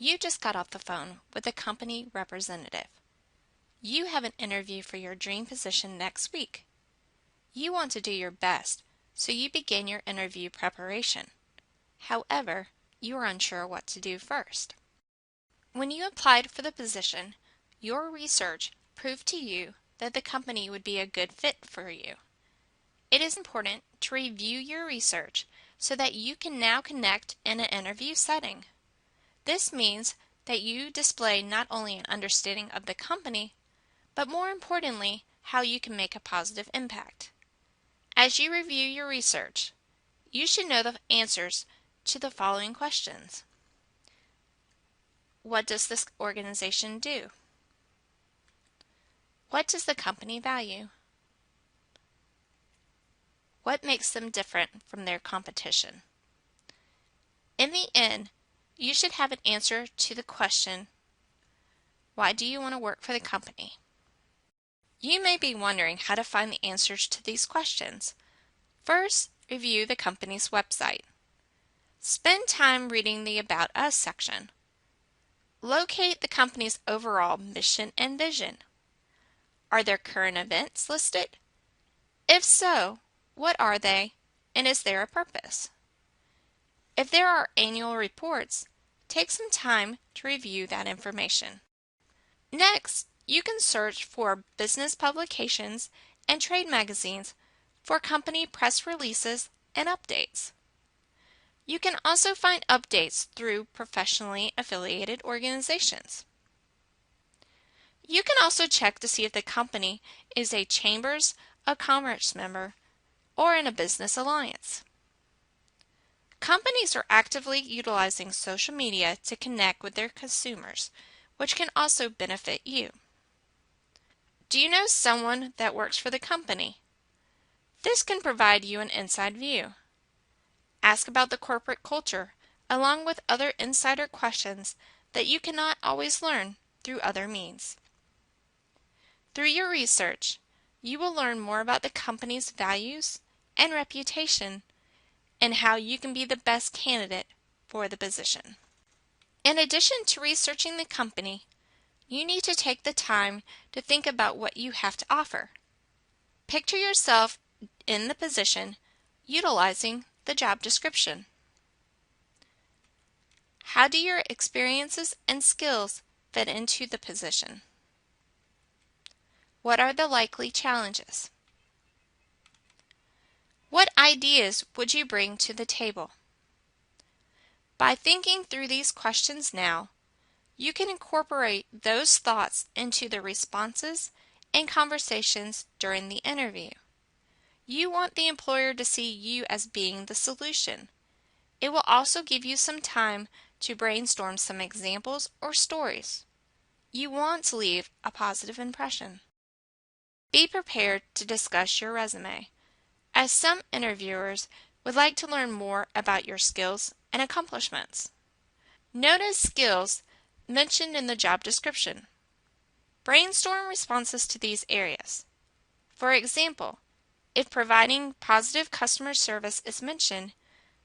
You just got off the phone with a company representative. You have an interview for your dream position next week. You want to do your best, so you begin your interview preparation. However, you are unsure what to do first. When you applied for the position, your research proved to you that the company would be a good fit for you. It is important to review your research so that you can now connect in an interview setting. This means that you display not only an understanding of the company, but more importantly, how you can make a positive impact. As you review your research, you should know the answers to the following questions. What does this organization do? What does the company value? What makes them different from their competition? In the end, you should have an answer to the question, why do you want to work for the company? You may be wondering how to find the answers to these questions. First, review the company's website. Spend time reading the About Us section. Locate the company's overall mission and vision. Are there current events listed? If so, what are they, and is there a purpose? If there are annual reports, take some time to review that information. Next, you can search for business publications and trade magazines for company press releases and updates. You can also find updates through professionally affiliated organizations. You can also check to see if the company is a Chambers of Commerce member or in a business alliance. Companies are actively utilizing social media to connect with their consumers, which can also benefit you. Do you know someone that works for the company? This can provide you an inside view. Ask about the corporate culture, along with other insider questions that you cannot always learn through other means. Through your research, you will learn more about the company's values and reputation and how you can be the best candidate for the position. In addition to researching the company, you need to take the time to think about what you have to offer. Picture yourself in the position utilizing the job description. How do your experiences and skills fit into the position? What are the likely challenges? What ideas would you bring to the table? By thinking through these questions now, you can incorporate those thoughts into the responses and conversations during the interview. You want the employer to see you as being the solution. It will also give you some time to brainstorm some examples or stories. You want to leave a positive impression. Be prepared to discuss your resume, as some interviewers would like to learn more about your skills and accomplishments. Notice skills mentioned in the job description. Brainstorm responses to these areas. For example, if providing positive customer service is mentioned,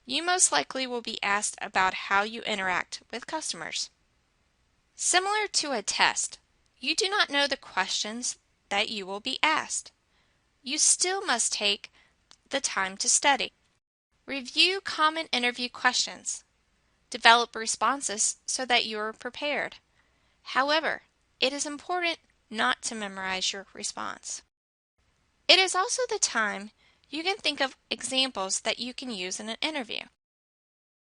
you most likely will be asked about how you interact with customers. Similar to a test, you do not know the questions that you will be asked. You still must take the time to study. Review common interview questions. Develop responses so that you are prepared. However, it is important not to memorize your response. It is also the time you can think of examples that you can use in an interview.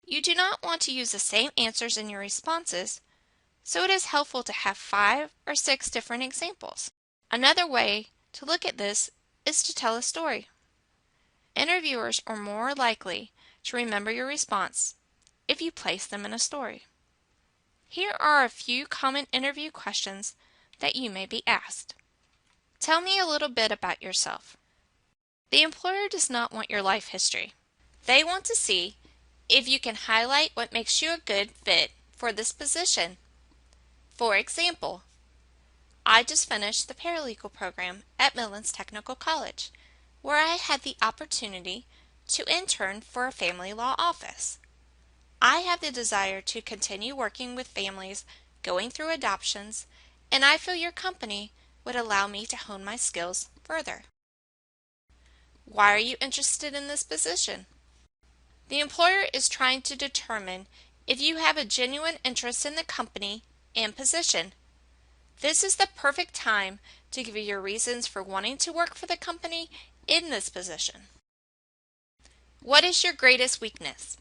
You do not want to use the same answers in your responses, so it is helpful to have 5 or 6 different examples. Another way to look at this is to tell a story. Interviewers are more likely to remember your response if you place them in a story. Here are a few common interview questions that you may be asked. Tell me a little bit about yourself. The employer does not want your life history. They want to see if you can highlight what makes you a good fit for this position. For example, I just finished the paralegal program at Midlands Technical College, where I had the opportunity to intern for a family law office. I have the desire to continue working with families going through adoptions, and I feel your company would allow me to hone my skills further. Why are you interested in this position? The employer is trying to determine if you have a genuine interest in the company and position. This is the perfect time to give your reasons for wanting to work for the company in this position. What is your greatest weakness?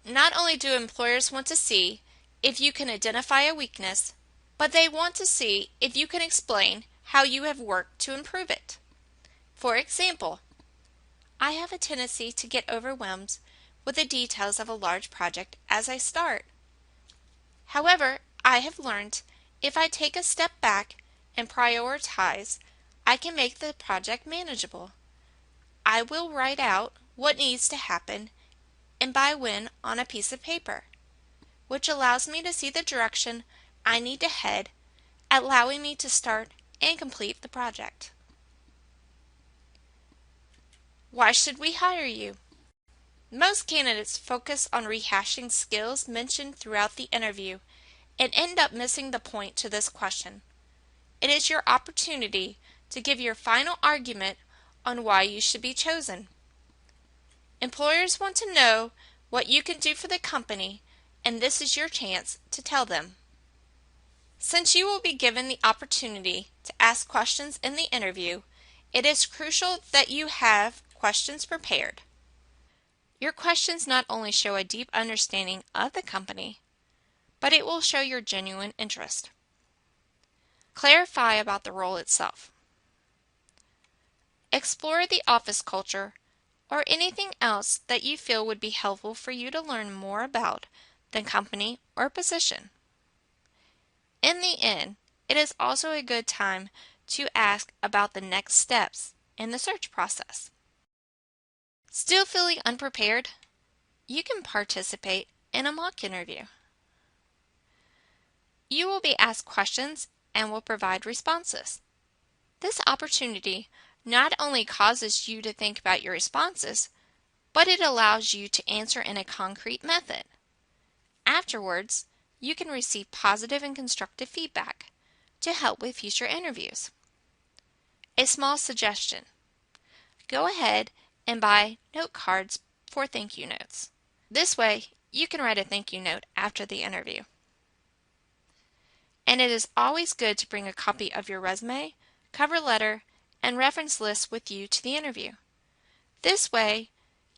Not only do employers want to see if you can identify a weakness, but they want to see if you can explain how you have worked to improve it. For example, I have a tendency to get overwhelmed with the details of a large project as I start. However, I have learned if I take a step back and prioritize, I can make the project manageable. I will write out what needs to happen and by when on a piece of paper, which allows me to see the direction I need to head, allowing me to start and complete the project. Why should we hire you? Most candidates focus on rehashing skills mentioned throughout the interview and end up missing the point to this question. It is your opportunity to give your final argument on why you should be chosen. Employers want to know what you can do for the company, and this is your chance to tell them. Since you will be given the opportunity to ask questions in the interview, it is crucial that you have questions prepared. Your questions not only show a deep understanding of the company, but it will show your genuine interest. Clarify about the role itself. Explore the office culture or anything else that you feel would be helpful for you to learn more about the company or position. In the end, it is also a good time to ask about the next steps in the search process. Still feeling unprepared? You can participate in a mock interview. You will be asked questions and will provide responses. This opportunity not only causes you to think about your responses, but it allows you to answer in a concrete method. Afterwards, you can receive positive and constructive feedback to help with future interviews. A small suggestion: go ahead and buy note cards for thank you notes. This way, you can write a thank you note after the interview. And it is always good to bring a copy of your resume, cover letter, and reference list with you to the interview. This way,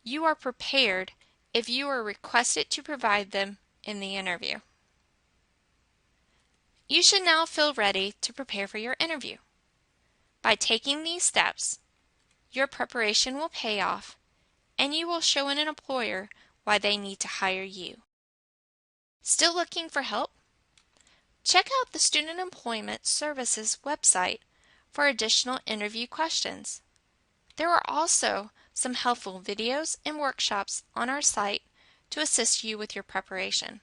you are prepared if you are requested to provide them in the interview. You should now feel ready to prepare for your interview. By taking these steps, your preparation will pay off, and you will show an employer why they need to hire you. Still looking for help? Check out the Student Employment Services website for additional interview questions. There are also some helpful videos and workshops on our site to assist you with your preparation.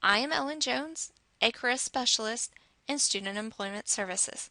I am Ellen Jones, a career specialist in Student Employment Services.